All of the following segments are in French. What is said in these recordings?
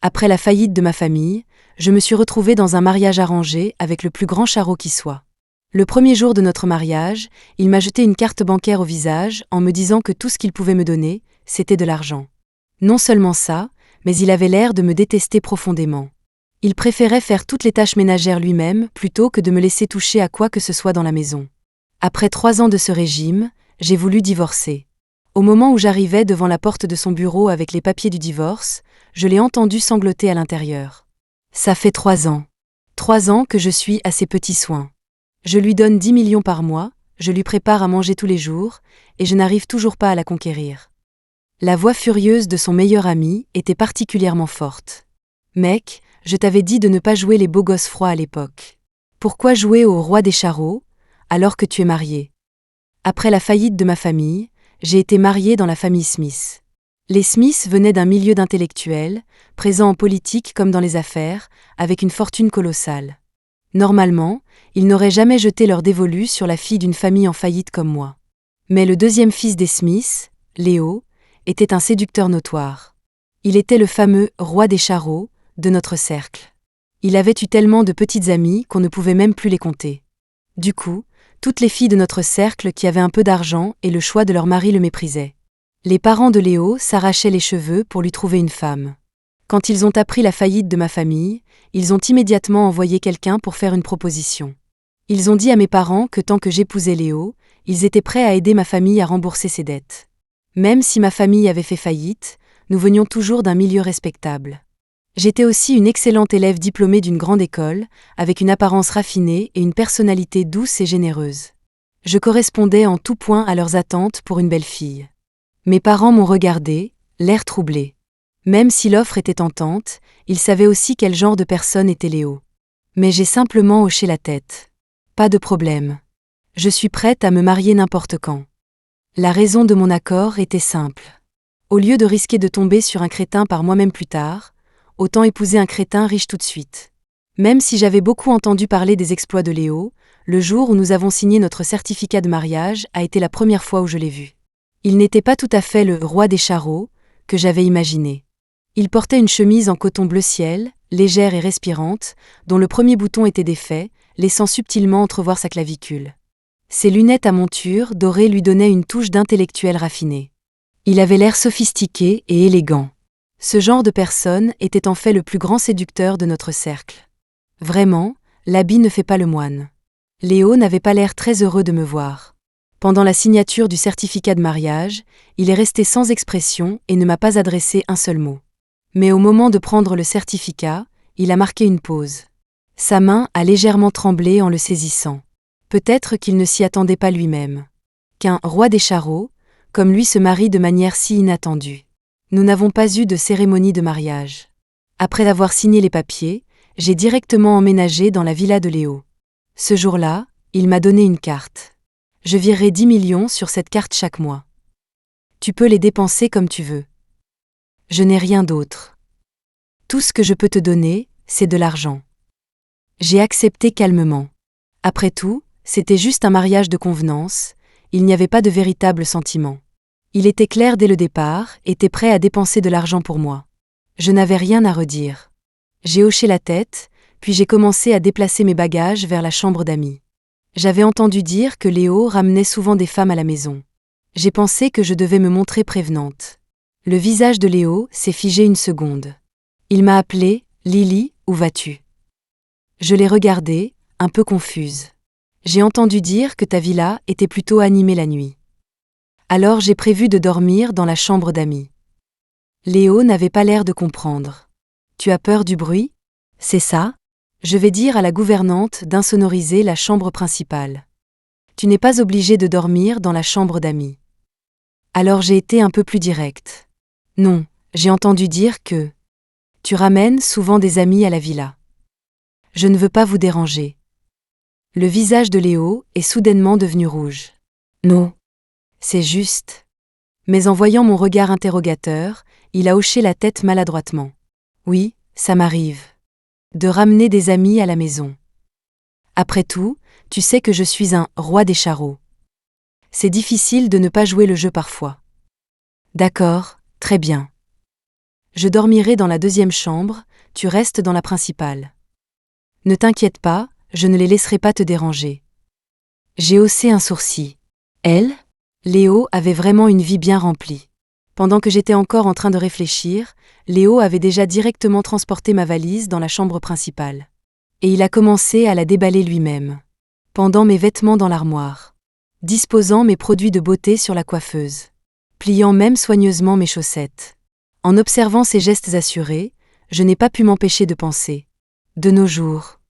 Après la faillite de ma famille, je me suis retrouvée dans un mariage arrangé avec le plus grand charreau qui soit. Le premier jour de notre mariage, il m'a jeté une carte bancaire au visage en me disant que tout ce qu'il pouvait me donner, c'était de l'argent. Non seulement ça, mais il avait l'air de me détester profondément. Il préférait faire toutes les tâches ménagères lui-même plutôt que de me laisser toucher à quoi que ce soit dans la maison. Après 3 ans de ce régime, j'ai voulu divorcer. Au moment où j'arrivais devant la porte de son bureau avec les papiers du divorce, je l'ai entendu sangloter à l'intérieur. Ça fait 3 ans. 3 ans que je suis à ses petits soins. Je lui donne 10 millions par mois, je lui prépare à manger tous les jours, et je n'arrive toujours pas à la conquérir. La voix furieuse de son meilleur ami était particulièrement forte. Mec, je t'avais dit de ne pas jouer les beaux gosses froids à l'époque. Pourquoi jouer au roi des charreaux, alors que tu es marié? Après la faillite de ma famille, j'ai été mariée dans la famille Smith. Les Smith venaient d'un milieu d'intellectuels, présents en politique comme dans les affaires, avec une fortune colossale. Normalement, ils n'auraient jamais jeté leur dévolu sur la fille d'une famille en faillite comme moi. Mais le deuxième fils des Smith, Léo, était un séducteur notoire. Il était le fameux « roi des charreaux » de notre cercle. Il avait eu tellement de petites amies qu'on ne pouvait même plus les compter. Du coup, toutes les filles de notre cercle qui avaient un peu d'argent et le choix de leur mari le méprisaient. Les parents de Léo s'arrachaient les cheveux pour lui trouver une femme. Quand ils ont appris la faillite de ma famille, ils ont immédiatement envoyé quelqu'un pour faire une proposition. Ils ont dit à mes parents que tant que j'épousais Léo, ils étaient prêts à aider ma famille à rembourser ses dettes. Même si ma famille avait fait faillite, nous venions toujours d'un milieu respectable. J'étais aussi une excellente élève diplômée d'une grande école, avec une apparence raffinée et une personnalité douce et généreuse. Je correspondais en tout point à leurs attentes pour une belle fille. Mes parents m'ont regardé, l'air troublé. Même si l'offre était tentante, ils savaient aussi quel genre de personne était Léo. Mais j'ai simplement hoché la tête. Pas de problème. Je suis prête à me marier n'importe quand. La raison de mon accord était simple. Au lieu de risquer de tomber sur un crétin par moi-même plus tard, autant épouser un crétin riche tout de suite. Même si j'avais beaucoup entendu parler des exploits de Léo, le jour où nous avons signé notre certificat de mariage a été la première fois où je l'ai vu. Il n'était pas tout à fait le roi des charreaux que j'avais imaginé. Il portait une chemise en coton bleu ciel, légère et respirante, dont le premier bouton était défait, laissant subtilement entrevoir sa clavicule. Ses lunettes à monture dorées lui donnaient une touche d'intellectuel raffiné. Il avait l'air sophistiqué et élégant. Ce genre de personne était en fait le plus grand séducteur de notre cercle. Vraiment, l'habit ne fait pas le moine. Léo n'avait pas l'air très heureux de me voir. Pendant la signature du certificat de mariage, il est resté sans expression et ne m'a pas adressé un seul mot. Mais au moment de prendre le certificat, il a marqué une pause. Sa main a légèrement tremblé en le saisissant. Peut-être qu'il ne s'y attendait pas lui-même. Qu'un roi des charreaux, comme lui, se marie de manière si inattendue. Nous n'avons pas eu de cérémonie de mariage. Après avoir signé les papiers, j'ai directement emménagé dans la villa de Léo. Ce jour-là, il m'a donné une carte. Je virerai 10 millions sur cette carte chaque mois. Tu peux les dépenser comme tu veux. Je n'ai rien d'autre. Tout ce que je peux te donner, c'est de l'argent. J'ai accepté calmement. Après tout, c'était juste un mariage de convenance, il n'y avait pas de véritable sentiment. Il était clair dès le départ, était prêt à dépenser de l'argent pour moi. Je n'avais rien à redire. J'ai hoché la tête, puis j'ai commencé à déplacer mes bagages vers la chambre d'amis. J'avais entendu dire que Léo ramenait souvent des femmes à la maison. J'ai pensé que je devais me montrer prévenante. Le visage de Léo s'est figé une seconde. Il m'a appelée « Lily, où vas-tu » Je l'ai regardée, un peu confuse. J'ai entendu dire que ta villa était plutôt animée la nuit. Alors j'ai prévu de dormir dans la chambre d'amis. Léo n'avait pas l'air de comprendre. Tu as peur du bruit ? C'est ça ? Je vais dire à la gouvernante d'insonoriser la chambre principale. Tu n'es pas obligé de dormir dans la chambre d'amis. Alors j'ai été un peu plus directe. Non, j'ai entendu dire que tu ramènes souvent des amis à la villa. Je ne veux pas vous déranger. Le visage de Léo est soudainement devenu rouge. Non. C'est juste. Mais en voyant mon regard interrogateur, il a hoché la tête maladroitement. Oui, ça m'arrive. De ramener des amis à la maison. Après tout, tu sais que je suis un roi des charreaux. C'est difficile de ne pas jouer le jeu parfois. D'accord, très bien. Je dormirai dans la deuxième chambre, tu restes dans la principale. Ne t'inquiète pas, je ne les laisserai pas te déranger. J'ai haussé un sourcil. Elle, Léo, avait vraiment une vie bien remplie. Pendant que j'étais encore en train de réfléchir, Léo avait déjà directement transporté ma valise dans la chambre principale. Et il a commencé à la déballer lui-même. Pendant mes vêtements dans l'armoire. Disposant mes produits de beauté sur la coiffeuse. Pliant même soigneusement mes chaussettes. En observant ces gestes assurés, je n'ai pas pu m'empêcher de penser. De nos jours,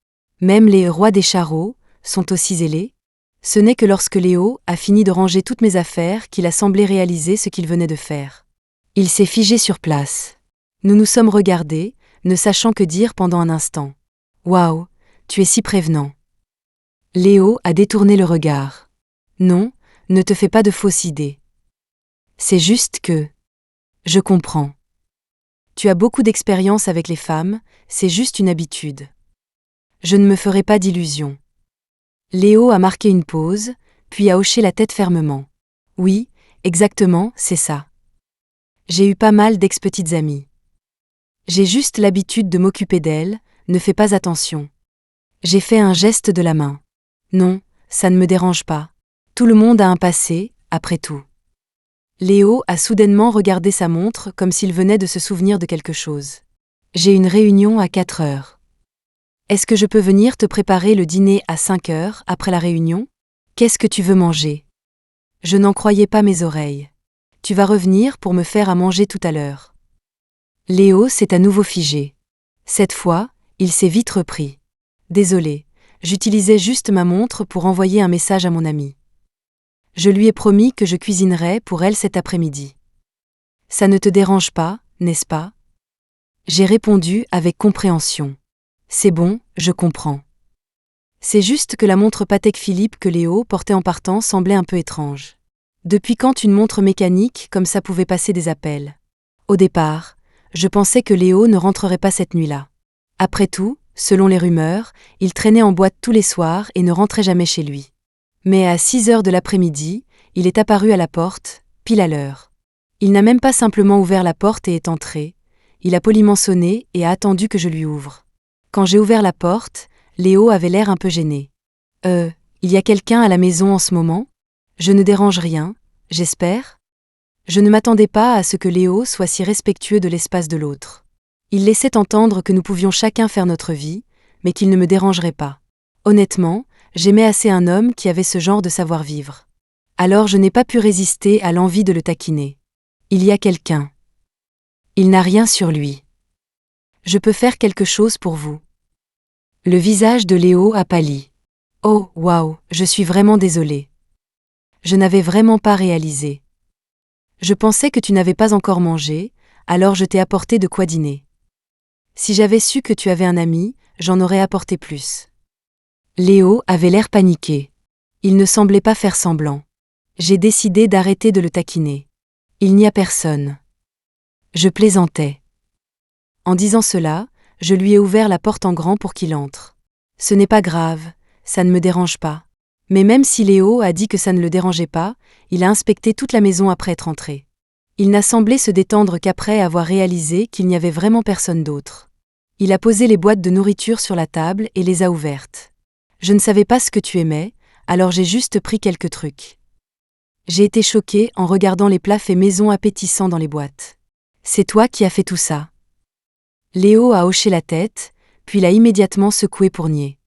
même les rois des charreaux sont aussi zélés. Ce n'est que lorsque Léo a fini de ranger toutes mes affaires qu'il a semblé réaliser ce qu'il venait de faire. Il s'est figé sur place. Nous nous sommes regardés, ne sachant que dire pendant un instant. Waouh, tu es si prévenant. Léo a détourné le regard. Non, ne te fais pas de fausses idées. C'est juste que... Je comprends. Tu as beaucoup d'expérience avec les femmes, c'est juste une habitude. Je ne me ferai pas d'illusions. Léo a marqué une pause, puis a hoché la tête fermement. Oui, exactement, c'est ça. J'ai eu pas mal d'ex-petites amies. J'ai juste l'habitude de m'occuper d'elles, ne fais pas attention. J'ai fait un geste de la main. Non, ça ne me dérange pas. Tout le monde a un passé, après tout. Léo a soudainement regardé sa montre comme s'il venait de se souvenir de quelque chose. J'ai une réunion à 4 heures. Est-ce que je peux venir te préparer le dîner à 5 heures après la réunion? Qu'est-ce que tu veux manger? Je n'en croyais pas mes oreilles. Tu vas revenir pour me faire à manger tout à l'heure. Léo s'est à nouveau figé. Cette fois, il s'est vite repris. Désolé, j'utilisais juste ma montre pour envoyer un message à mon amie. Je lui ai promis que je cuisinerais pour elle cet après-midi. Ça ne te dérange pas, n'est-ce pas? J'ai répondu avec compréhension. C'est bon, je comprends. C'est juste que la montre Patek Philippe que Léo portait en partant semblait un peu étrange. Depuis quand une montre mécanique comme ça pouvait passer des appels? Au départ, je pensais que Léo ne rentrerait pas cette nuit-là. Après tout, selon les rumeurs, il traînait en boîte tous les soirs et ne rentrait jamais chez lui. Mais à 6 heures de l'après-midi, il est apparu à la porte, pile à l'heure. Il n'a même pas simplement ouvert la porte et est entré, il a poliment sonné et a attendu que je lui ouvre. Quand j'ai ouvert la porte, Léo avait l'air un peu gêné. Il y a quelqu'un à la maison en ce moment? Je ne dérange rien, j'espère? Je ne m'attendais pas à ce que Léo soit si respectueux de l'espace de l'autre. Il laissait entendre que nous pouvions chacun faire notre vie, mais qu'il ne me dérangerait pas. Honnêtement, j'aimais assez un homme qui avait ce genre de savoir-vivre. Alors je n'ai pas pu résister à l'envie de le taquiner. Il y a quelqu'un. Il n'a rien sur lui. Je peux faire quelque chose pour vous. Le visage de Léo a pâli. Oh, waouh, je suis vraiment désolée. Je n'avais vraiment pas réalisé. Je pensais que tu n'avais pas encore mangé, alors je t'ai apporté de quoi dîner. Si j'avais su que tu avais un ami, j'en aurais apporté plus. Léo avait l'air paniqué. Il ne semblait pas faire semblant. J'ai décidé d'arrêter de le taquiner. Il n'y a personne. Je plaisantais. En disant cela, je lui ai ouvert la porte en grand pour qu'il entre. Ce n'est pas grave, ça ne me dérange pas. Mais même si Léo a dit que ça ne le dérangeait pas, il a inspecté toute la maison après être entré. Il n'a semblé se détendre qu'après avoir réalisé qu'il n'y avait vraiment personne d'autre. Il a posé les boîtes de nourriture sur la table et les a ouvertes. Je ne savais pas ce que tu aimais, alors j'ai juste pris quelques trucs. J'ai été choquée en regardant les plats faits maison appétissants dans les boîtes. C'est toi qui as fait tout ça. Léo a hoché la tête, puis l'a immédiatement secoué pour nier.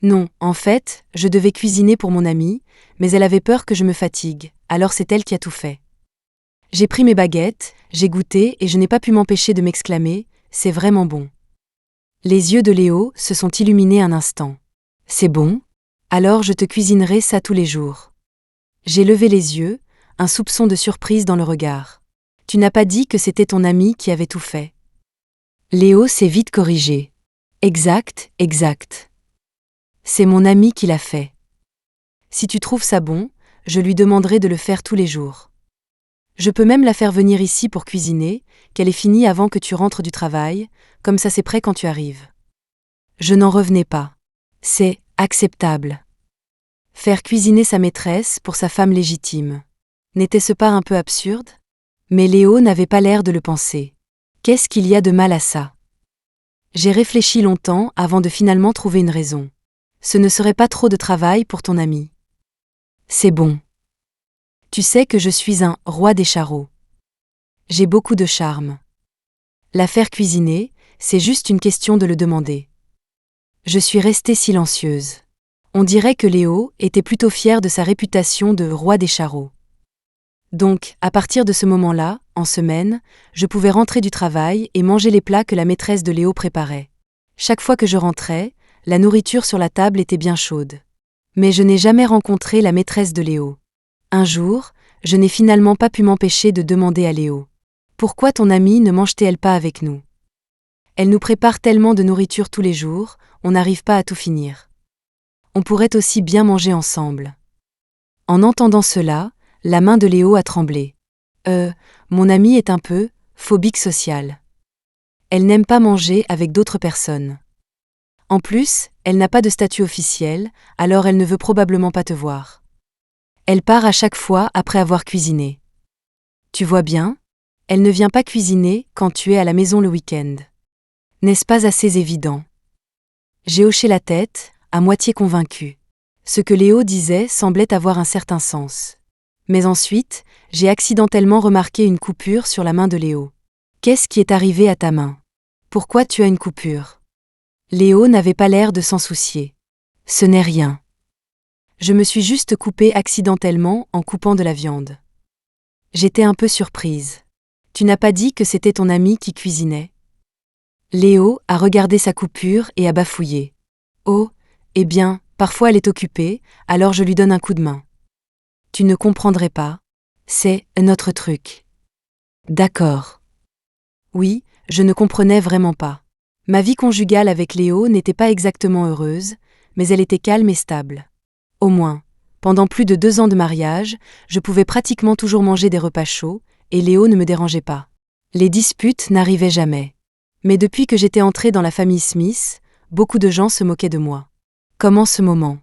Non, en fait, je devais cuisiner pour mon amie, mais elle avait peur que je me fatigue, alors c'est elle qui a tout fait. J'ai pris mes baguettes, j'ai goûté et je n'ai pas pu m'empêcher de m'exclamer « C'est vraiment bon ». Les yeux de Léo se sont illuminés un instant. « C'est bon? Alors je te cuisinerai ça tous les jours. » J'ai levé les yeux, un soupçon de surprise dans le regard. « Tu n'as pas dit que c'était ton ami qui avait tout fait. » Léo s'est vite corrigé. « Exact, exact. C'est mon ami qui l'a fait. Si tu trouves ça bon, je lui demanderai de le faire tous les jours. Je peux même la faire venir ici pour cuisiner, qu'elle ait fini avant que tu rentres du travail, comme ça c'est prêt quand tu arrives. » Je n'en revenais pas. C'est acceptable. Faire cuisiner sa maîtresse pour sa femme légitime. N'était-ce pas un peu absurde? Mais Léo n'avait pas l'air de le penser. Qu'est-ce qu'il y a de mal à ça? J'ai réfléchi longtemps avant de finalement trouver une raison. Ce ne serait pas trop de travail pour ton ami. C'est bon. Tu sais que je suis un roi des charros. J'ai beaucoup de charme. La faire cuisiner, c'est juste une question de le demander. Je suis restée silencieuse. On dirait que Léo était plutôt fier de sa réputation de roi des charros. Donc, à partir de ce moment-là, en semaine, je pouvais rentrer du travail et manger les plats que la maîtresse de Léo préparait. Chaque fois que je rentrais, la nourriture sur la table était bien chaude. Mais je n'ai jamais rencontré la maîtresse de Léo. Un jour, je n'ai finalement pas pu m'empêcher de demander à Léo. Pourquoi ton amie ne mange-t-elle pas avec nous? Elle nous prépare tellement de nourriture tous les jours, on n'arrive pas à tout finir. On pourrait aussi bien manger ensemble. En entendant cela, la main de Léo a tremblé. Mon amie est un peu phobique sociale. Elle n'aime pas manger avec d'autres personnes. En plus, elle n'a pas de statut officiel, alors elle ne veut probablement pas te voir. Elle part à chaque fois après avoir cuisiné. Tu vois bien? Elle ne vient pas cuisiner quand tu es à la maison le week-end. N'est-ce pas assez évident? J'ai hoché la tête, à moitié convaincue. Ce que Léo disait semblait avoir un certain sens. Mais ensuite, j'ai accidentellement remarqué une coupure sur la main de Léo. Qu'est-ce qui est arrivé à ta main? Pourquoi tu as une coupure? Léo n'avait pas l'air de s'en soucier. Ce n'est rien. Je me suis juste coupée accidentellement en coupant de la viande. J'étais un peu surprise. Tu n'as pas dit que c'était ton ami qui cuisinait? Léo a regardé sa coupure et a bafouillé. Oh, eh bien, parfois elle est occupée, alors je lui donne un coup de main. Tu ne comprendrais pas. C'est notre truc. D'accord. Oui, je ne comprenais vraiment pas. Ma vie conjugale avec Léo n'était pas exactement heureuse, mais elle était calme et stable. Au moins, pendant plus de 2 ans de mariage, je pouvais pratiquement toujours manger des repas chauds, et Léo ne me dérangeait pas. Les disputes n'arrivaient jamais. Mais depuis que j'étais entrée dans la famille Smith, beaucoup de gens se moquaient de moi. Comme en ce moment.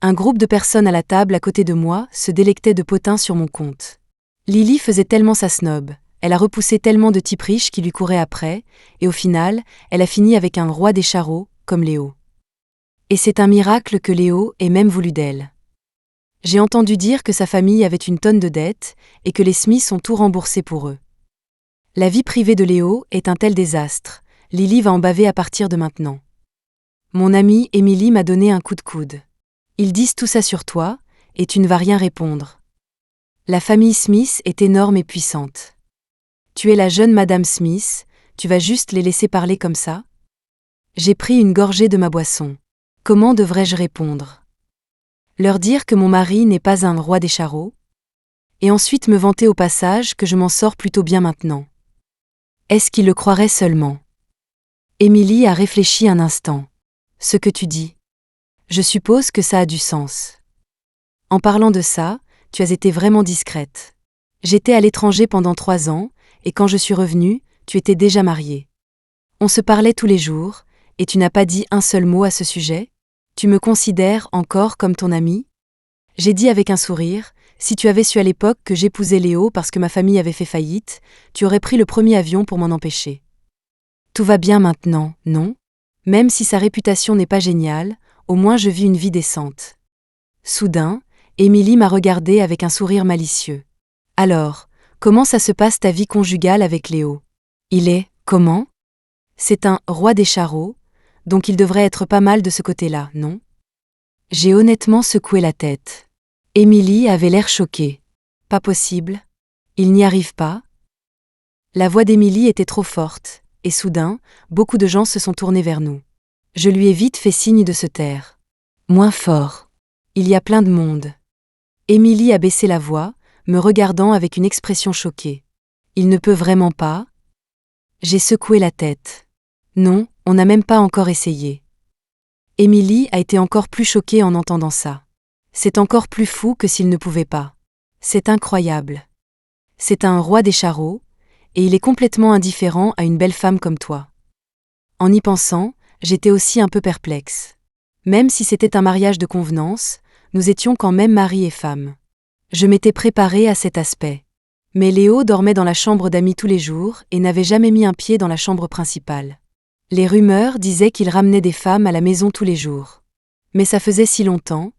Un groupe de personnes à la table à côté de moi se délectait de potins sur mon compte. Lily faisait tellement sa snob, elle a repoussé tellement de types riches qui lui couraient après, et au final, elle a fini avec un roi des charros, comme Léo. Et c'est un miracle que Léo ait même voulu d'elle. J'ai entendu dire que sa famille avait une tonne de dettes, et que les Smiths ont tout remboursé pour eux. La vie privée de Léo est un tel désastre, Lily va en baver à partir de maintenant. Mon amie Emily m'a donné un coup de coude. Ils disent tout ça sur toi, et tu ne vas rien répondre. La famille Smith est énorme et puissante. Tu es la jeune Madame Smith, tu vas juste les laisser parler comme ça? J'ai pris une gorgée de ma boisson. Comment devrais-je répondre? Leur dire que mon mari n'est pas un roi des charros? Et ensuite me vanter au passage que je m'en sors plutôt bien maintenant. Est-ce qu'ils le croiraient seulement? Émilie a réfléchi un instant. Ce que tu dis. Je suppose que ça a du sens. En parlant de ça, tu as été vraiment discrète. J'étais à l'étranger pendant 3 ans, et quand je suis revenue, tu étais déjà mariée. On se parlait tous les jours, et tu n'as pas dit un seul mot à ce sujet? Tu me considères encore comme ton amie? J'ai dit avec un sourire, si tu avais su à l'époque que j'épousais Léo parce que ma famille avait fait faillite, tu aurais pris le premier avion pour m'en empêcher. Tout va bien maintenant, non? Même si sa réputation n'est pas géniale, au moins je vis une vie décente. Soudain, Émilie m'a regardée avec un sourire malicieux. Alors, comment ça se passe ta vie conjugale avec Léo? Il est, comment? C'est un roi des charros, donc il devrait être pas mal de ce côté-là, non? J'ai honnêtement secoué la tête. Émilie avait l'air choquée. Pas possible? Il n'y arrive pas? La voix d'Émilie était trop forte, et soudain, beaucoup de gens se sont tournés vers nous. Je lui ai vite fait signe de se taire. Moins fort. Il y a plein de monde. Émilie a baissé la voix, me regardant avec une expression choquée. Il ne peut vraiment pas? J'ai secoué la tête. Non, on n'a même pas encore essayé. Émilie a été encore plus choquée en entendant ça. C'est encore plus fou que s'il ne pouvait pas. C'est incroyable. C'est un roi des charros, et il est complètement indifférent à une belle femme comme toi. En y pensant, j'étais aussi un peu perplexe. Même si c'était un mariage de convenance, nous étions quand même mari et femme. Je m'étais préparée à cet aspect. Mais Léo dormait dans la chambre d'amis tous les jours et n'avait jamais mis un pied dans la chambre principale. Les rumeurs disaient qu'il ramenait des femmes à la maison tous les jours. Mais ça faisait si longtemps,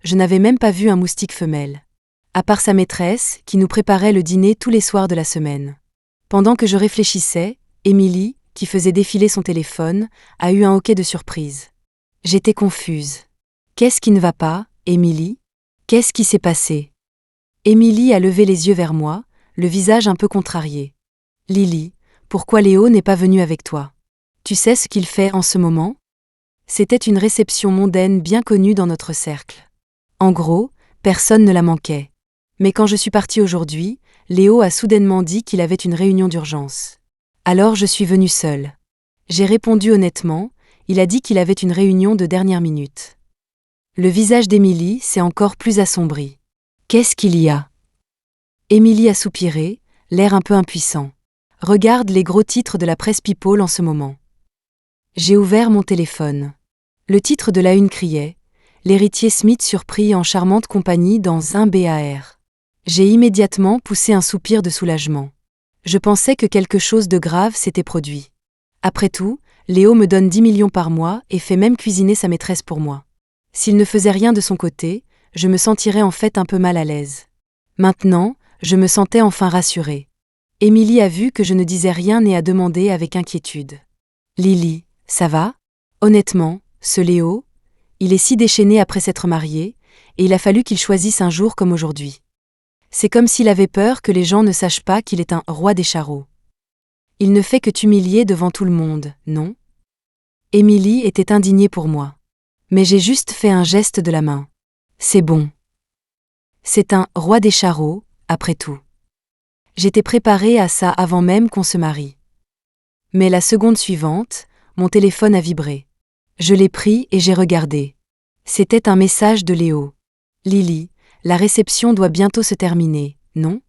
je n'avais même pas vu un moustique femelle. À part sa maîtresse, qui nous préparait le dîner tous les soirs de la semaine. Pendant que je réfléchissais, Émilie, qui faisait défiler son téléphone, a eu un hoquet de surprise. J'étais confuse. Qu'est-ce qui ne va pas, Émilie? Qu'est-ce qui s'est passé? Émilie a levé les yeux vers moi, le visage un peu contrarié. Lily, pourquoi Léo n'est pas venu avec toi? Tu sais ce qu'il fait en ce moment? C'était une réception mondaine bien connue dans notre cercle. En gros, personne ne la manquait. Mais quand je suis partie aujourd'hui, Léo a soudainement dit qu'il avait une réunion d'urgence. Alors je suis venue seule. J'ai répondu honnêtement, il a dit qu'il avait une réunion de dernière minute. Le visage d'Émilie s'est encore plus assombri. Qu'est-ce qu'il y a? Émilie a soupiré, l'air un peu impuissant. Regarde les gros titres de la presse people en ce moment. J'ai ouvert mon téléphone. Le titre de la une criait « L'héritier Smith surpris en charmante compagnie dans un bar ». J'ai immédiatement poussé un soupir de soulagement. Je pensais que quelque chose de grave s'était produit. Après tout, Léo me donne 10 millions par mois et fait même cuisiner sa maîtresse pour moi. S'il ne faisait rien de son côté, je me sentirais en fait un peu mal à l'aise. Maintenant, je me sentais enfin rassurée. Émilie a vu que je ne disais rien et a demandé avec inquiétude. « Lily, ça va? Honnêtement, ce Léo, il est si déchaîné après s'être marié, et il a fallu qu'il choisisse un jour comme aujourd'hui. C'est comme s'il avait peur que les gens ne sachent pas qu'il est un roi des charros. Il ne fait que t'humilier devant tout le monde, non? » Émilie était indignée pour moi. Mais j'ai juste fait un geste de la main. C'est bon. C'est un roi des charros, après tout. J'étais préparée à ça avant même qu'on se marie. Mais la seconde suivante, mon téléphone a vibré. Je l'ai pris et j'ai regardé. C'était un message de Léo. « Lily, la réception doit bientôt se terminer, non?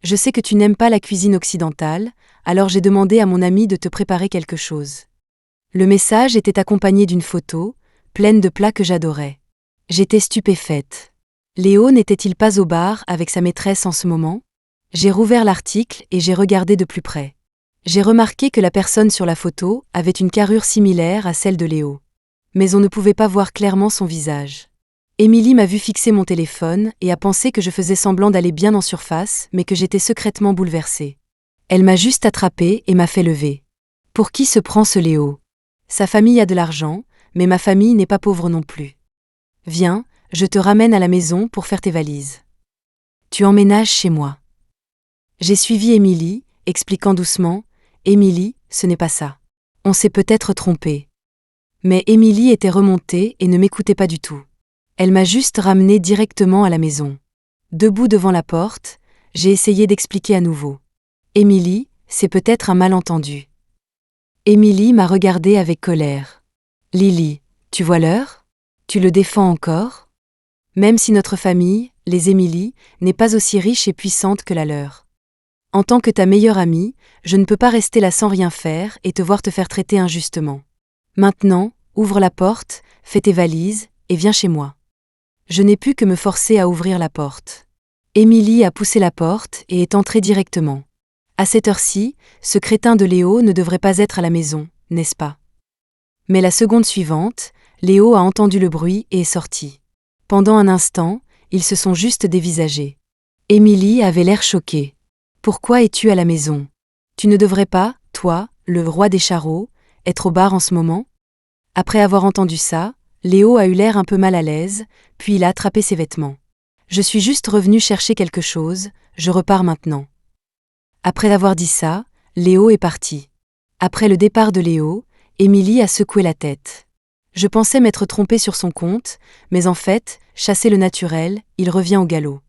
Je sais que tu n'aimes pas la cuisine occidentale, alors j'ai demandé à mon ami de te préparer quelque chose. » Le message était accompagné d'une photo, pleine de plats que j'adorais. J'étais stupéfaite. Léo n'était-il pas au bar avec sa maîtresse en ce moment? J'ai rouvert l'article et j'ai regardé de plus près. J'ai remarqué que la personne sur la photo avait une carrure similaire à celle de Léo. Mais on ne pouvait pas voir clairement son visage. Émilie m'a vu fixer mon téléphone et a pensé que je faisais semblant d'aller bien en surface, mais que j'étais secrètement bouleversée. Elle m'a juste attrapée et m'a fait lever. Pour qui se prend ce Léo? Sa famille a de l'argent, mais ma famille n'est pas pauvre non plus. Viens, je te ramène à la maison pour faire tes valises. Tu emménages chez moi. J'ai suivi Émilie, expliquant doucement « Émilie, ce n'est pas ça. On s'est peut-être trompé. » Mais Émilie était remontée et ne m'écoutait pas du tout. Elle m'a juste ramenée directement à la maison. Debout devant la porte, j'ai essayé d'expliquer à nouveau. « Émilie, c'est peut-être un malentendu. » Émilie m'a regardée avec colère. « Lily, tu vois l'heure? Tu le défends encore? Même si notre famille, les Émilie, n'est pas aussi riche et puissante que la leur. En tant que ta meilleure amie, je ne peux pas rester là sans rien faire et te voir te faire traiter injustement. Maintenant, ouvre la porte, fais tes valises, et viens chez moi. » Je n'ai pu que me forcer à ouvrir la porte. Émilie a poussé la porte et est entrée directement. À cette heure-ci, ce crétin de Léo ne devrait pas être à la maison, n'est-ce pas? Mais la seconde suivante, Léo a entendu le bruit et est sorti. Pendant un instant, ils se sont juste dévisagés. Émilie avait l'air choquée. « Pourquoi es-tu à la maison? Tu ne devrais pas, toi, le roi des charros, être au bar en ce moment? » Après avoir entendu ça, Léo a eu l'air un peu mal à l'aise, puis il a attrapé ses vêtements. « Je suis juste revenu chercher quelque chose, je repars maintenant. » Après avoir dit ça, Léo est parti. Après le départ de Léo, Émilie a secoué la tête. Je pensais m'être trompée sur son compte, mais en fait, chasser le naturel, il revient au galop.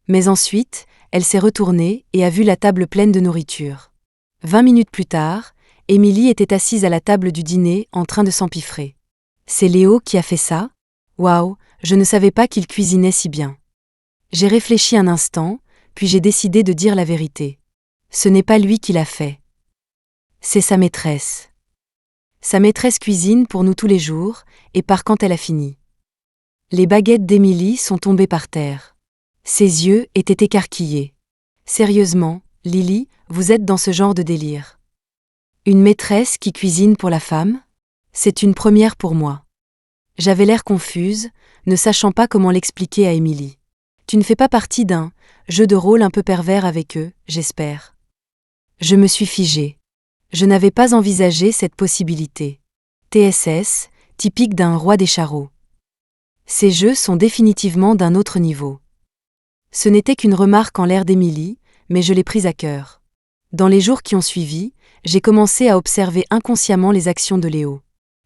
Mais ensuite, elle s'est retournée et a vu la table pleine de nourriture. 20 minutes plus tard, Émilie était assise à la table du dîner en train de s'empiffrer. C'est Léo qui a fait ça? Waouh, je ne savais pas qu'il cuisinait si bien. J'ai réfléchi un instant, puis j'ai décidé de dire la vérité. Ce n'est pas lui qui l'a fait. C'est sa maîtresse. Sa maîtresse cuisine pour nous tous les jours, et part quand elle a fini. Les baguettes d'Émilie sont tombées par terre. Ses yeux étaient écarquillés. Sérieusement, Lily, vous êtes dans ce genre de délire. Une maîtresse qui cuisine pour la femme? C'est une première pour moi. J'avais l'air confuse, ne sachant pas comment l'expliquer à Émilie. Tu ne fais pas partie d'un jeu de rôle un peu pervers avec eux, j'espère. Je me suis figée. Je n'avais pas envisagé cette possibilité. TSS, typique d'un roi des charreaux. Ces jeux sont définitivement d'un autre niveau. Ce n'était qu'une remarque en l'air d'Émilie, mais je l'ai prise à cœur. Dans les jours qui ont suivi, j'ai commencé à observer inconsciemment les actions de Léo.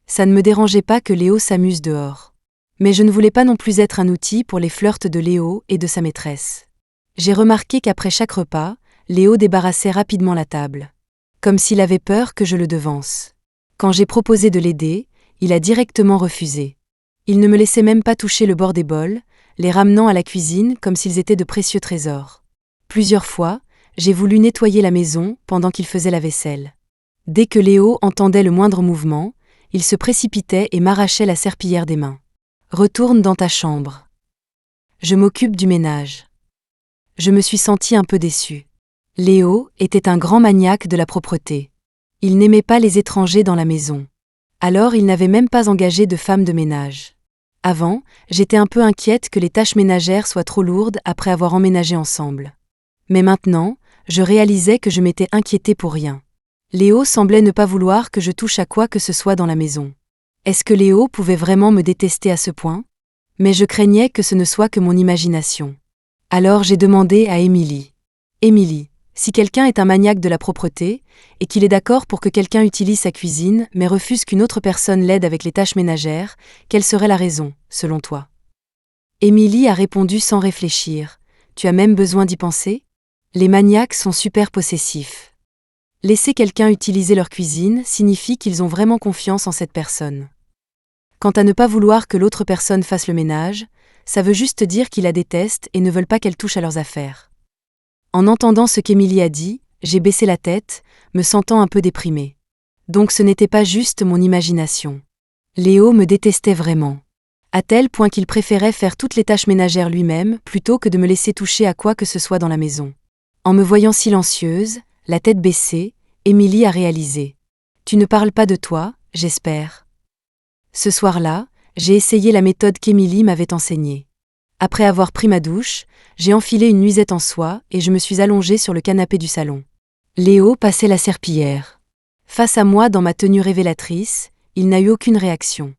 Ça ne me dérangeait pas que Léo s'amuse dehors. Mais je ne voulais pas non plus être un outil pour les flirts de Léo et de sa maîtresse. J'ai remarqué qu'après chaque repas, Léo débarrassait rapidement la table. Comme s'il avait peur que je le devance. Quand j'ai proposé de l'aider, il a directement refusé. Il ne me laissait même pas toucher le bord des bols, les ramenant à la cuisine comme s'ils étaient de précieux trésors. Plusieurs fois, j'ai voulu nettoyer la maison pendant qu'il faisait la vaisselle. Dès que Léo entendait le moindre mouvement, il se précipitait et m'arrachait la serpillière des mains. « Retourne dans ta chambre. Je m'occupe du ménage. » Je me suis sentie un peu déçue. Léo était un grand maniaque de la propreté. Il n'aimait pas les étrangers dans la maison. Alors il n'avait même pas engagé de femme de ménage. Avant, j'étais un peu inquiète que les tâches ménagères soient trop lourdes après avoir emménagé ensemble. Mais maintenant, je réalisais que je m'étais inquiétée pour rien. Léo semblait ne pas vouloir que je touche à quoi que ce soit dans la maison. Est-ce que Léo pouvait vraiment me détester à ce point? Mais je craignais que ce ne soit que mon imagination. Alors j'ai demandé à Émilie. « Émilie, si quelqu'un est un maniaque de la propreté, et qu'il est d'accord pour que quelqu'un utilise sa cuisine mais refuse qu'une autre personne l'aide avec les tâches ménagères, quelle serait la raison, selon toi ?» Émilie a répondu sans réfléchir. « Tu as même besoin d'y penser? Les maniaques sont super possessifs. Laisser quelqu'un utiliser leur cuisine signifie qu'ils ont vraiment confiance en cette personne. Quant à ne pas vouloir que l'autre personne fasse le ménage, ça veut juste dire qu'ils la détestent et ne veulent pas qu'elle touche à leurs affaires. » En entendant ce qu'Émilie a dit, j'ai baissé la tête, me sentant un peu déprimée. Donc ce n'était pas juste mon imagination. Léo me détestait vraiment. À tel point qu'il préférait faire toutes les tâches ménagères lui-même plutôt que de me laisser toucher à quoi que ce soit dans la maison. En me voyant silencieuse, la tête baissée, Émilie a réalisé. « Tu ne parles pas de toi, j'espère. » Ce soir-là, j'ai essayé la méthode qu'Émilie m'avait enseignée. Après avoir pris ma douche, j'ai enfilé une nuisette en soie et je me suis allongée sur le canapé du salon. Léo passait la serpillière. Face à moi dans ma tenue révélatrice, il n'a eu aucune réaction.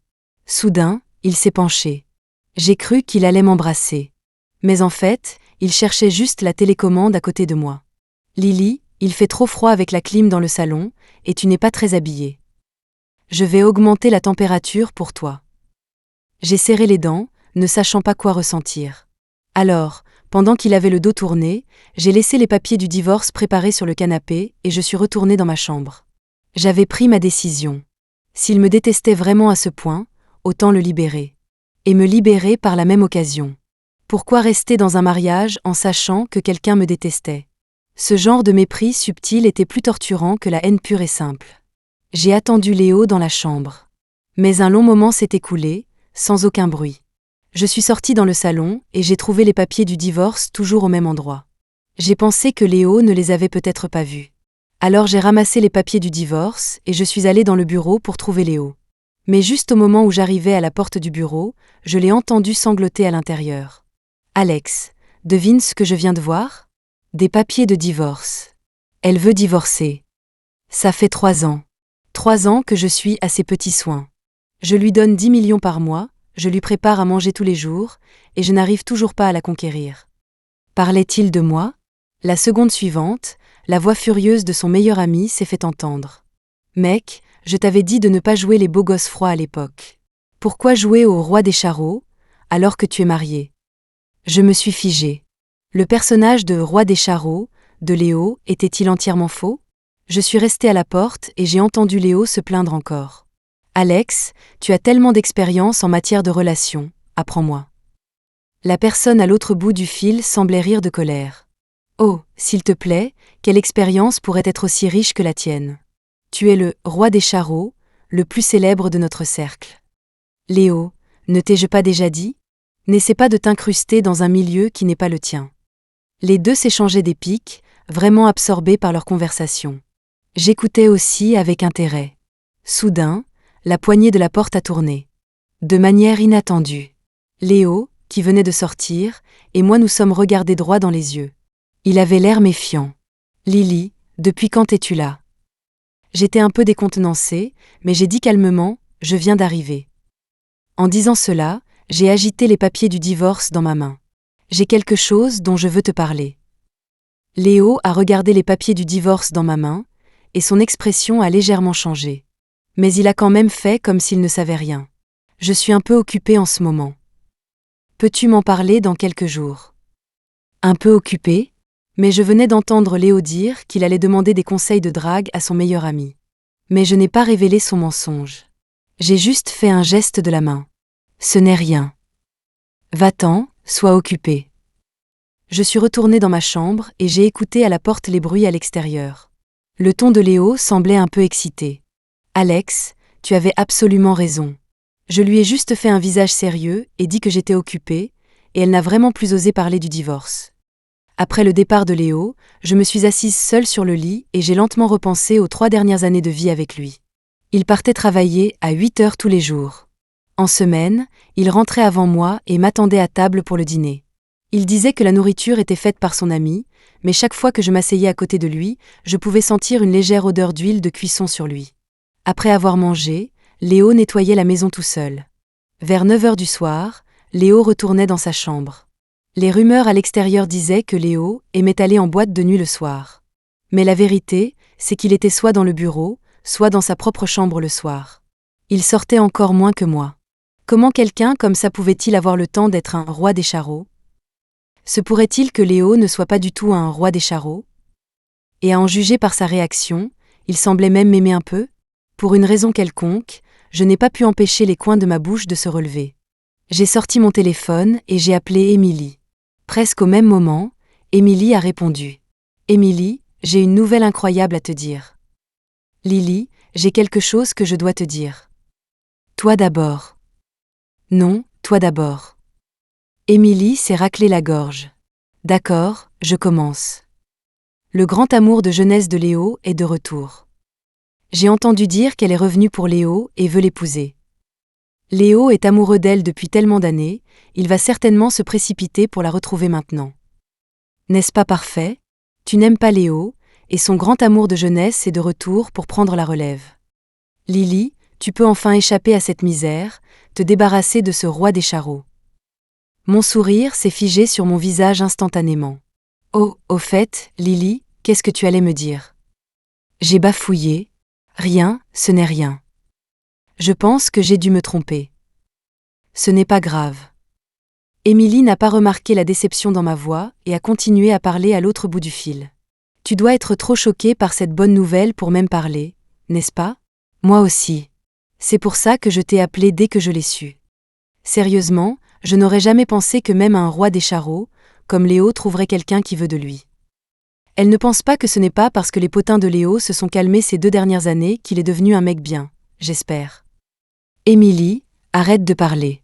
Soudain, il s'est penché. J'ai cru qu'il allait m'embrasser. Mais en fait, il cherchait juste la télécommande à côté de moi. « Lily, il fait trop froid avec la clim dans le salon, et tu n'es pas très habillée. Je vais augmenter la température pour toi. » J'ai serré les dents, ne sachant pas quoi ressentir. Alors, pendant qu'il avait le dos tourné, j'ai laissé les papiers du divorce préparés sur le canapé et je suis retournée dans ma chambre. J'avais pris ma décision. S'il me détestait vraiment à ce point, autant le libérer. Et me libérer par la même occasion. Pourquoi rester dans un mariage en sachant que quelqu'un me détestait? Ce genre de mépris subtil était plus torturant que la haine pure et simple. J'ai attendu Léo dans la chambre. Mais un long moment s'est écoulé, sans aucun bruit. Je suis sortie dans le salon et j'ai trouvé les papiers du divorce toujours au même endroit. J'ai pensé que Léo ne les avait peut-être pas vus. Alors j'ai ramassé les papiers du divorce et je suis allée dans le bureau pour trouver Léo. Mais juste au moment où j'arrivais à la porte du bureau, je l'ai entendu sangloter à l'intérieur. « Alex, devine ce que je viens de voir? Des papiers de divorce. Elle veut divorcer. Ça fait 3 ans. 3 ans que je suis à ses petits soins. Je lui donne 10 millions par mois, je lui prépare à manger tous les jours, et je n'arrive toujours pas à la conquérir. » Parlait-il de moi? La seconde suivante, la voix furieuse de son meilleur ami s'est fait entendre. « Mec, je t'avais dit de ne pas jouer les beaux gosses froids à l'époque. Pourquoi jouer au roi des charreaux, alors que tu es marié? » Je me suis figée. Le personnage de roi des charreaux, de Léo, était-il entièrement faux? Je suis restée à la porte et j'ai entendu Léo se plaindre encore. « Alex, tu as tellement d'expérience en matière de relations, apprends-moi. » La personne à l'autre bout du fil semblait rire de colère. « Oh, s'il te plaît, quelle expérience pourrait être aussi riche que la tienne? Tu es le roi des charreaux, le plus célèbre de notre cercle. Léo, ne t'ai-je pas déjà dit? N'essaie pas de t'incruster dans un milieu qui n'est pas le tien. Les deux s'échangeaient des piques, vraiment absorbés par leur conversation. J'écoutais aussi avec intérêt. Soudain, la poignée de la porte a tourné. De manière inattendue. Léo, qui venait de sortir, et moi nous sommes regardés droit dans les yeux. Il avait l'air méfiant. « Lily, depuis quand es-tu là ?» J'étais un peu décontenancée, mais j'ai dit calmement « Je viens d'arriver ». En disant cela, j'ai agité les papiers du divorce dans ma main. « J'ai quelque chose dont je veux te parler. » Léo a regardé les papiers du divorce dans ma main, et son expression a légèrement changé. Mais il a quand même fait comme s'il ne savait rien. « Je suis un peu occupée en ce moment. Peux-tu m'en parler dans quelques jours ?» Un peu occupée ? Mais je venais d'entendre Léo dire qu'il allait demander des conseils de drague à son meilleur ami. Mais je n'ai pas révélé son mensonge. J'ai juste fait un geste de la main. Ce n'est rien. Va-t'en, sois occupé. Je suis retournée dans ma chambre et j'ai écouté à la porte les bruits à l'extérieur. Le ton de Léo semblait un peu excité. Alex, tu avais absolument raison. Je lui ai juste fait un visage sérieux et dit que j'étais occupée, et elle n'a vraiment plus osé parler du divorce. Après le départ de Léo, je me suis assise seule sur le lit et j'ai lentement repensé aux 3 dernières années de vie avec lui. Il partait travailler à 8 heures tous les jours. En semaine, il rentrait avant moi et m'attendait à table pour le dîner. Il disait que la nourriture était faite par son ami, mais chaque fois que je m'asseyais à côté de lui, je pouvais sentir une légère odeur d'huile de cuisson sur lui. Après avoir mangé, Léo nettoyait la maison tout seul. Vers 9 heures du soir, Léo retournait dans sa chambre. Les rumeurs à l'extérieur disaient que Léo aimait aller en boîte de nuit le soir. Mais la vérité, c'est qu'il était soit dans le bureau, soit dans sa propre chambre le soir. Il sortait encore moins que moi. Comment quelqu'un comme ça pouvait-il avoir le temps d'être un roi des charros ? Se pourrait-il que Léo ne soit pas du tout un roi des charros ? Et à en juger par sa réaction, il semblait même m'aimer un peu ? Pour une raison quelconque, je n'ai pas pu empêcher les coins de ma bouche de se relever. J'ai sorti mon téléphone et j'ai appelé Émilie. Presque au même moment, Émilie a répondu. « Émilie, j'ai une nouvelle incroyable à te dire. »« Lily, j'ai quelque chose que je dois te dire. »« Toi d'abord. »« Non, toi d'abord. » Émilie s'est raclé la gorge. « D'accord, je commence. Le grand amour de jeunesse de Léo est de retour. J'ai entendu dire qu'elle est revenue pour Léo et veut l'épouser. Léo est amoureux d'elle depuis tellement d'années, il va certainement se précipiter pour la retrouver maintenant. N'est-ce pas parfait ? Tu n'aimes pas Léo, et son grand amour de jeunesse est de retour pour prendre la relève. Lily, tu peux enfin échapper à cette misère, te débarrasser de ce roi des charros. Mon sourire s'est figé sur mon visage instantanément. Oh, au fait, Lily, qu'est-ce que tu allais me dire ? J'ai bafouillé. Rien, ce n'est rien. Je pense que j'ai dû me tromper. Ce n'est pas grave. Émilie n'a pas remarqué la déception dans ma voix et a continué à parler à l'autre bout du fil. Tu dois être trop choquée par cette bonne nouvelle pour même parler, n'est-ce pas ? Moi aussi. C'est pour ça que je t'ai appelé dès que je l'ai su. Sérieusement, je n'aurais jamais pensé que même un roi des charros, comme Léo, trouverait quelqu'un qui veut de lui. Elle ne pense pas que ce n'est pas parce que les potins de Léo se sont calmés ces 2 dernières années qu'il est devenu un mec bien, j'espère. Émilie, arrête de parler.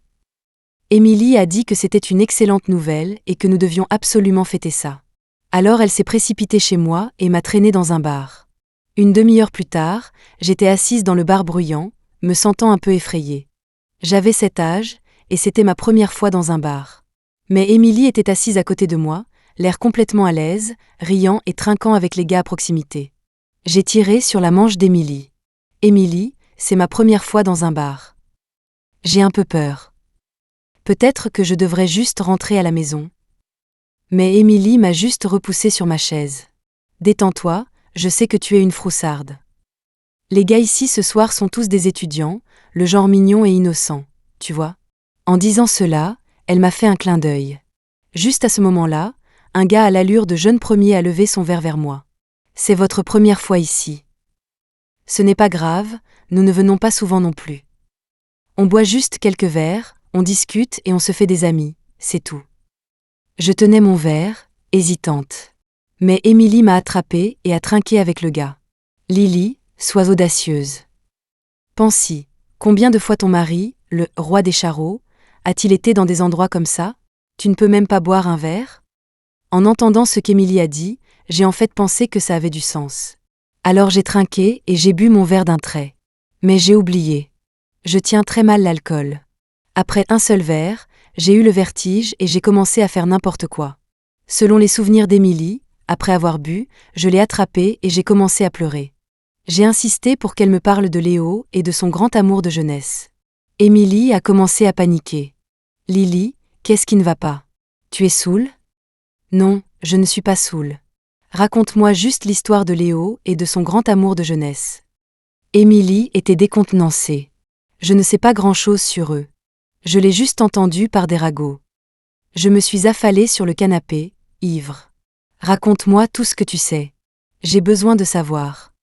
Émilie a dit que c'était une excellente nouvelle et que nous devions absolument fêter ça. Alors elle s'est précipitée chez moi et m'a traînée dans un bar. Une demi-heure plus tard, j'étais assise dans le bar bruyant, me sentant un peu effrayée. J'avais cet âge, et c'était ma première fois dans un bar. Mais Émilie était assise à côté de moi, l'air complètement à l'aise, riant et trinquant avec les gars à proximité. J'ai tiré sur la manche d'Émilie. « Émilie, c'est ma première fois dans un bar. J'ai un peu peur. Peut-être que je devrais juste rentrer à la maison. » Mais Émilie m'a juste repoussée sur ma chaise. « Détends-toi, je sais que tu es une froussarde. Les gars ici ce soir sont tous des étudiants, le genre mignon et innocent, tu vois. » En disant cela, elle m'a fait un clin d'œil. Juste à ce moment-là, un gars à l'allure de jeune premier a levé son verre vers moi. « C'est votre première fois ici. » Ce n'est pas grave, nous ne venons pas souvent non plus. On boit juste quelques verres, on discute et on se fait des amis, c'est tout. Je tenais mon verre, hésitante. Mais Émilie m'a attrapée et a trinqué avec le gars. « Lily, sois audacieuse. Pense-y, combien de fois ton mari, le roi des charros, a-t-il été dans des endroits comme ça ? Tu ne peux même pas boire un verre ? En entendant ce qu'Émilie a dit, j'ai en fait pensé que ça avait du sens. Alors j'ai trinqué et j'ai bu mon verre d'un trait. Mais j'ai oublié. Je tiens très mal l'alcool. Après un seul verre, j'ai eu le vertige et j'ai commencé à faire n'importe quoi. Selon les souvenirs d'Émilie, après avoir bu, je l'ai attrapée et j'ai commencé à pleurer. J'ai insisté pour qu'elle me parle de Léo et de son grand amour de jeunesse. Émilie a commencé à paniquer. Lily, qu'est-ce qui ne va pas? Tu es saoule? Non, je ne suis pas saoule. Raconte-moi juste l'histoire de Léo et de son grand amour de jeunesse. Émilie était décontenancée. Je ne sais pas grand-chose sur eux. Je l'ai juste entendu par des ragots. Je me suis affalée sur le canapé, ivre. Raconte-moi tout ce que tu sais. J'ai besoin de savoir.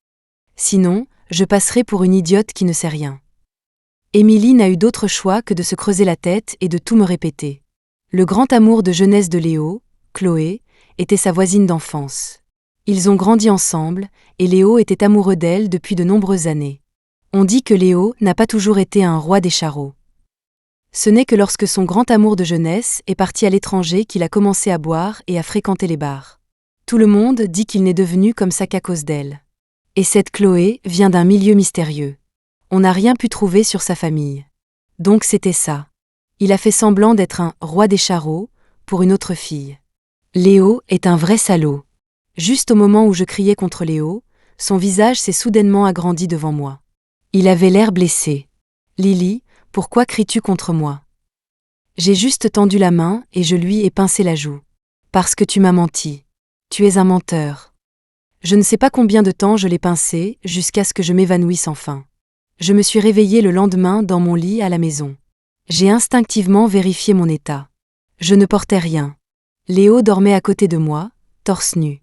Sinon, je passerai pour une idiote qui ne sait rien. Émilie n'a eu d'autre choix que de se creuser la tête et de tout me répéter. Le grand amour de jeunesse de Léo, Chloé, était sa voisine d'enfance. Ils ont grandi ensemble, et Léo était amoureux d'elle depuis de nombreuses années. On dit que Léo n'a pas toujours été un roi des charros. Ce n'est que lorsque son grand amour de jeunesse est parti à l'étranger qu'il a commencé à boire et à fréquenter les bars. Tout le monde dit qu'il n'est devenu comme ça qu'à cause d'elle. Et cette Chloé vient d'un milieu mystérieux. On n'a rien pu trouver sur sa famille. Donc c'était ça. Il a fait semblant d'être un roi des charros pour une autre fille. Léo est un vrai salaud. Juste au moment où je criais contre Léo, son visage s'est soudainement agrandi devant moi. Il avait l'air blessé. Lily, pourquoi cries-tu contre moi? J'ai juste tendu la main et je lui ai pincé la joue. Parce que tu m'as menti. Tu es un menteur. Je ne sais pas combien de temps je l'ai pincé jusqu'à ce que je m'évanouisse enfin. Je me suis réveillée le lendemain dans mon lit à la maison. J'ai instinctivement vérifié mon état. Je ne portais rien. Léo dormait à côté de moi, torse nu.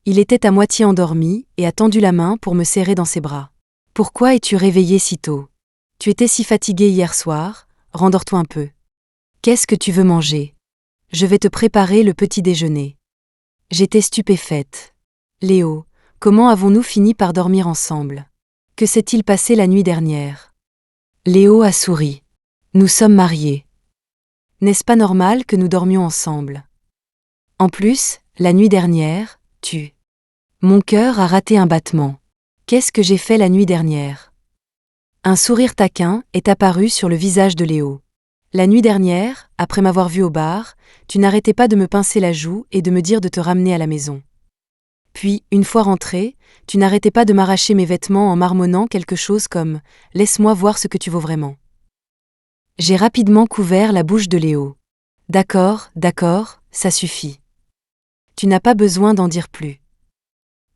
Il était à moitié endormi et a tendu la main pour me serrer dans ses bras. Pourquoi es-tu réveillée si tôt? Tu étais si fatiguée hier soir, rendors-toi un peu. Qu'est-ce que tu veux manger? Je vais te préparer le petit déjeuner. J'étais stupéfaite. Léo, comment avons-nous fini par dormir ensemble? Que s'est-il passé la nuit dernière? Léo a souri. Nous sommes mariés. N'est-ce pas normal que nous dormions ensemble? En plus, la nuit dernière, Mon cœur a raté un battement. Qu'est-ce que j'ai fait la nuit dernière? Un sourire taquin est apparu sur le visage de Léo. La nuit dernière, après m'avoir vu au bar, tu n'arrêtais pas de me pincer la joue et de me dire de te ramener à la maison. Puis, une fois rentré, tu n'arrêtais pas de m'arracher mes vêtements en marmonnant quelque chose comme « Laisse-moi voir ce que tu vaux vraiment ». J'ai rapidement couvert la bouche de Léo. D'accord, ça suffit. Tu n'as pas besoin d'en dire plus.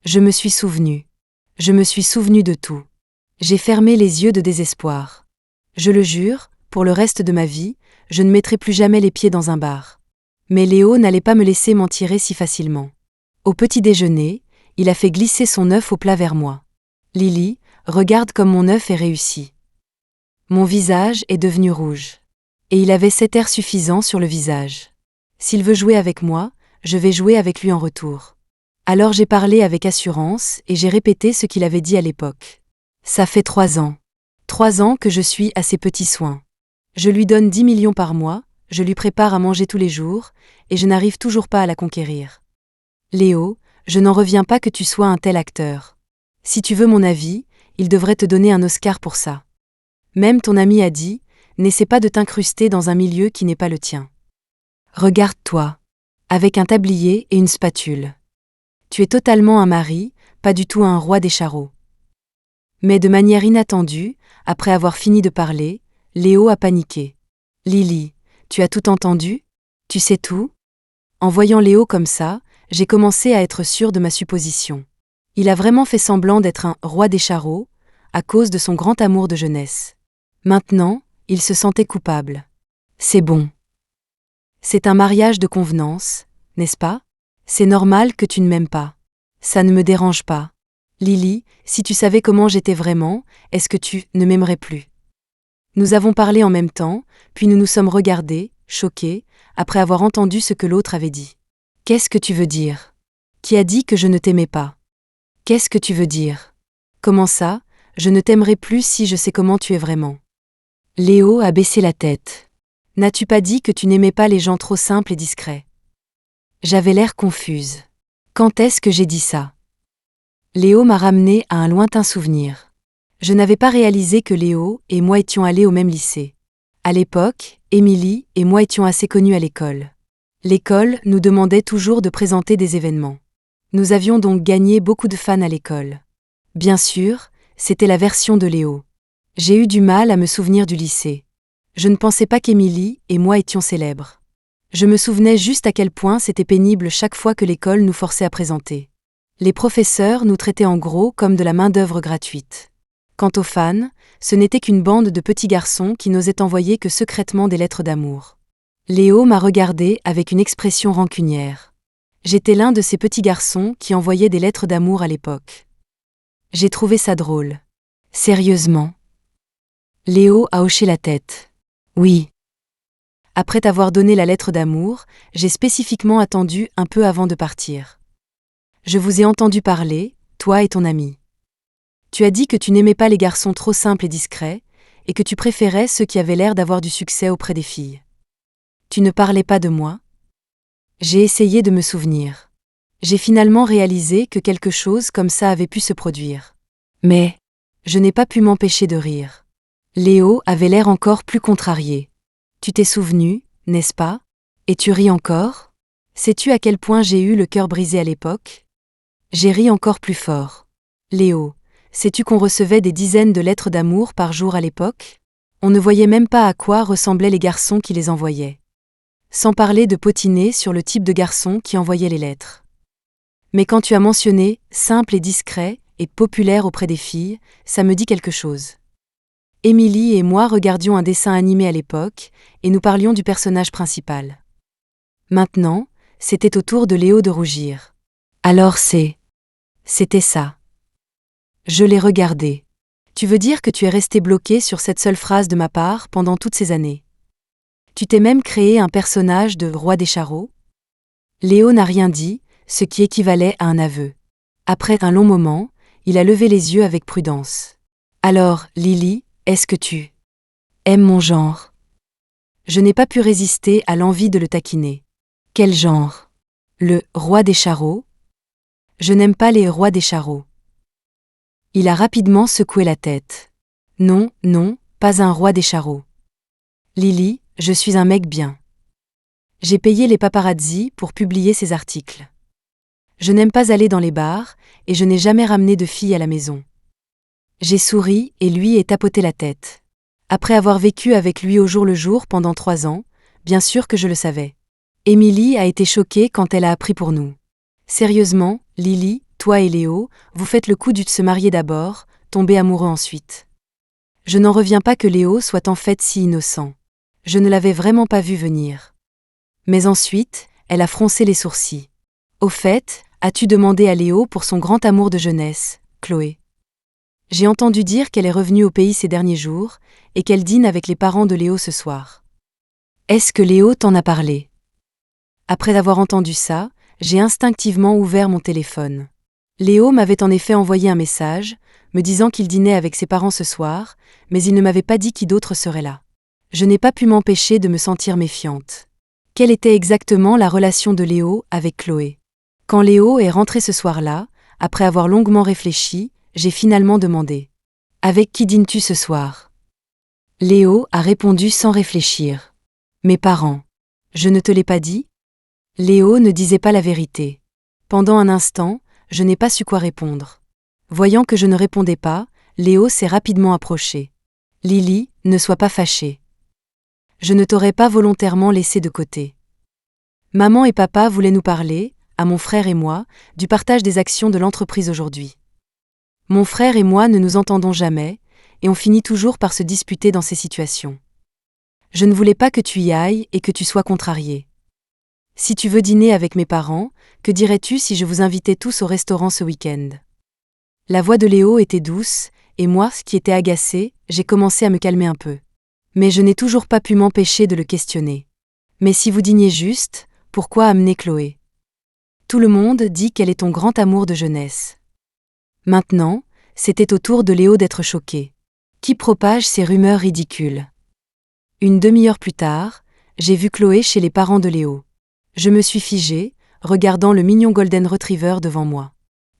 Je me suis souvenu. Je me suis souvenu de tout. J'ai fermé les yeux de désespoir. Je le jure, pour le reste de ma vie, je ne mettrai plus jamais les pieds dans un bar. Mais Léo n'allait pas me laisser m'en tirer si facilement. Au petit déjeuner, il a fait glisser son œuf au plat vers moi. Lily, regarde comme mon œuf est réussi. Mon visage est devenu rouge. Et il avait cet air suffisant sur le visage. S'il veut jouer avec moi, je vais jouer avec lui en retour. Alors j'ai parlé avec assurance et j'ai répété ce qu'il avait dit à l'époque. Ça fait 3 ans. 3 ans que je suis à ses petits soins. Je lui donne 10 millions par mois, je lui prépare à manger tous les jours, et je n'arrive toujours pas à la conquérir. Léo, je n'en reviens pas que tu sois un tel acteur. Si tu veux mon avis, il devrait te donner un Oscar pour ça. Même ton ami a dit, n'essaie pas de t'incruster dans un milieu qui n'est pas le tien. Regarde-toi. Avec un tablier et une spatule. Tu es totalement un mari, pas du tout un roi des charros. Mais de manière inattendue, après avoir fini de parler, Léo a paniqué. Lily, tu as tout entendu? Tu sais tout? En voyant Léo comme ça, j'ai commencé à être sûre de ma supposition. Il a vraiment fait semblant d'être un roi des charros, à cause de son grand amour de jeunesse. Maintenant, il se sentait coupable. C'est bon. C'est un mariage de convenance, n'est-ce pas? C'est normal que tu ne m'aimes pas. Ça ne me dérange pas. Lily, si tu savais comment j'étais vraiment, est-ce que tu ne m'aimerais plus? Nous avons parlé en même temps, puis nous nous sommes regardés, choqués, après avoir entendu ce que l'autre avait dit. Qu'est-ce que tu veux dire? Qui a dit que je ne t'aimais pas? Qu'est-ce que tu veux dire? Comment ça, je ne t'aimerai plus si je sais comment tu es vraiment? Léo a baissé la tête. N'as-tu pas dit que tu n'aimais pas les gens trop simples et discrets? J'avais l'air confuse. Quand est-ce que j'ai dit ça? Léo m'a ramené à un lointain souvenir. Je n'avais pas réalisé que Léo et moi étions allés au même lycée. À l'époque, Émilie et moi étions assez connus à l'école. L'école nous demandait toujours de présenter des événements. Nous avions donc gagné beaucoup de fans à l'école. Bien sûr, c'était la version de Léo. J'ai eu du mal à me souvenir du lycée. Je ne pensais pas qu'Émilie et moi étions célèbres. Je me souvenais juste à quel point c'était pénible chaque fois que l'école nous forçait à présenter. Les professeurs nous traitaient en gros comme de la main-d'œuvre gratuite. Quant aux fans, ce n'était qu'une bande de petits garçons qui n'osaient envoyer que secrètement des lettres d'amour. Léo m'a regardé avec une expression rancunière. J'étais l'un de ces petits garçons qui envoyaient des lettres d'amour à l'époque. J'ai trouvé ça drôle. Sérieusement? Léo a hoché la tête. Oui. Après t'avoir donné la lettre d'amour, j'ai spécifiquement attendu un peu avant de partir. Je vous ai entendu parler, toi et ton ami. Tu as dit que tu n'aimais pas les garçons trop simples et discrets, et que tu préférais ceux qui avaient l'air d'avoir du succès auprès des filles. Tu ne parlais pas de moi? J'ai essayé de me souvenir. J'ai finalement réalisé que quelque chose comme ça avait pu se produire. Mais, je n'ai pas pu m'empêcher de rire. Léo avait l'air encore plus contrarié. Tu t'es souvenu, n'est-ce pas? Et tu ris encore? Sais-tu à quel point j'ai eu le cœur brisé à l'époque? J'ai ri encore plus fort. Léo, sais-tu qu'on recevait des dizaines de lettres d'amour par jour à l'époque? On ne voyait même pas à quoi ressemblaient les garçons qui les envoyaient. Sans parler de potiner sur le type de garçon qui envoyait les lettres. Mais quand tu as mentionné « simple et discret » et « populaire auprès des filles », ça me dit quelque chose. Émilie et moi regardions un dessin animé à l'époque, et nous parlions du personnage principal. Maintenant, c'était au tour de Léo de rougir. Alors c'était ça. Je l'ai regardé. Tu veux dire que tu es resté bloqué sur cette seule phrase de ma part pendant toutes ces années? Tu t'es même créé un personnage de roi des charros? Léo n'a rien dit, ce qui équivalait à un aveu. Après un long moment, il a levé les yeux avec prudence. Alors, Lily, est-ce que tu aimes mon genre? Je n'ai pas pu résister à l'envie de le taquiner. Quel genre? Le roi des charros? Je n'aime pas les rois des charros. Il a rapidement secoué la tête. Non, non, pas un roi des charros. Lily, je suis un mec bien. J'ai payé les paparazzi pour publier ces articles. Je n'aime pas aller dans les bars, et je n'ai jamais ramené de filles à la maison. J'ai souri et lui ai tapoté la tête. Après avoir vécu avec lui au jour le jour pendant 3 ans, bien sûr que je le savais. Émilie a été choquée quand elle a appris pour nous. Sérieusement, Lily, toi et Léo, vous faites le coup de se marier d'abord, tomber amoureux ensuite. Je n'en reviens pas que Léo soit en fait si innocent. Je ne l'avais vraiment pas vu venir. Mais ensuite, elle a froncé les sourcils. Au fait, as-tu demandé à Léo pour son grand amour de jeunesse, Chloé? J'ai entendu dire qu'elle est revenue au pays ces derniers jours, et qu'elle dîne avec les parents de Léo ce soir. Est-ce que Léo t'en a parlé? Après avoir entendu ça, j'ai instinctivement ouvert mon téléphone. Léo m'avait en effet envoyé un message, me disant qu'il dînait avec ses parents ce soir, mais il ne m'avait pas dit qui d'autre serait là. Je n'ai pas pu m'empêcher de me sentir méfiante. Quelle était exactement la relation de Léo avec Chloé? Quand Léo est rentré ce soir-là, après avoir longuement réfléchi, j'ai finalement demandé. Avec qui dînes-tu ce soir? Léo a répondu sans réfléchir. Mes parents. Je ne te l'ai pas dit? Léo ne disait pas la vérité. Pendant un instant, je n'ai pas su quoi répondre. Voyant que je ne répondais pas, Léo s'est rapidement approché. Lily, ne sois pas fâchée. Je ne t'aurais pas volontairement laissé de côté. Maman et papa voulaient nous parler, à mon frère et moi, du partage des actions de l'entreprise aujourd'hui. Mon frère et moi ne nous entendons jamais, et on finit toujours par se disputer dans ces situations. Je ne voulais pas que tu y ailles et que tu sois contrarié. Si tu veux dîner avec mes parents, que dirais-tu si je vous invitais tous au restaurant ce week-end? La voix de Léo était douce, et moi, qui étais agacée, j'ai commencé à me calmer un peu. Mais je n'ai toujours pas pu m'empêcher de le questionner. Mais si vous dîniez juste, pourquoi amener Chloé? Tout le monde dit qu'elle est ton grand amour de jeunesse. Maintenant, c'était au tour de Léo d'être choqué. Qui propage ces rumeurs ridicules? Une demi-heure plus tard, j'ai vu Chloé chez les parents de Léo. Je me suis figée, regardant le mignon Golden Retriever devant moi.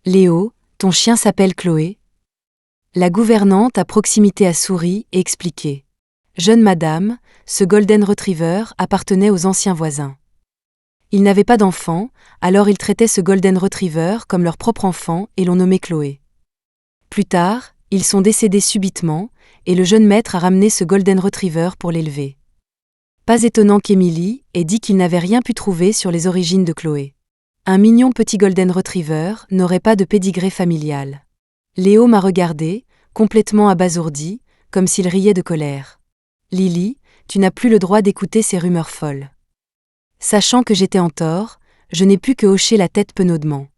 Léo, ton chien s'appelle Chloé? La gouvernante à proximité a souri et expliqué. Jeune madame, ce Golden Retriever appartenait aux anciens voisins. Ils n'avaient pas d'enfant, alors ils traitaient ce Golden Retriever comme leur propre enfant et l'ont nommé Chloé. Plus tard, ils sont décédés subitement, et le jeune maître a ramené ce Golden Retriever pour l'élever. Pas étonnant qu'Emily ait dit qu'il n'avait rien pu trouver sur les origines de Chloé. Un mignon petit Golden Retriever n'aurait pas de pédigré familial. Léo m'a regardé, complètement abasourdi, comme s'il riait de colère. Lily, tu n'as plus le droit d'écouter ces rumeurs folles. Sachant que j'étais en tort, je n'ai pu que hocher la tête penaudement.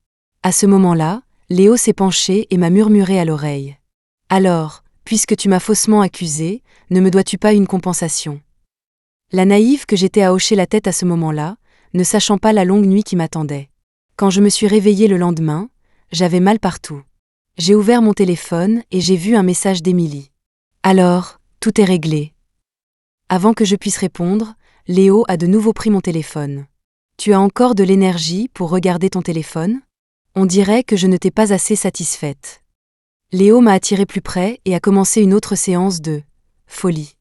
À ce moment-là, Léo s'est penché et m'a murmuré à l'oreille. Alors, puisque tu m'as faussement accusé, ne me dois-tu pas une compensation? La naïve que j'étais à hocher la tête à ce moment-là, ne sachant pas la longue nuit qui m'attendait. Quand je me suis réveillée le lendemain, j'avais mal partout. J'ai ouvert mon téléphone et j'ai vu un message d'Emily. Alors, tout est réglé. Avant que je puisse répondre, Léo a de nouveau pris mon téléphone. Tu as encore de l'énergie pour regarder ton téléphone? On dirait que je ne t'ai pas assez satisfaite. Léo m'a attiré plus près et a commencé une autre séance de folie.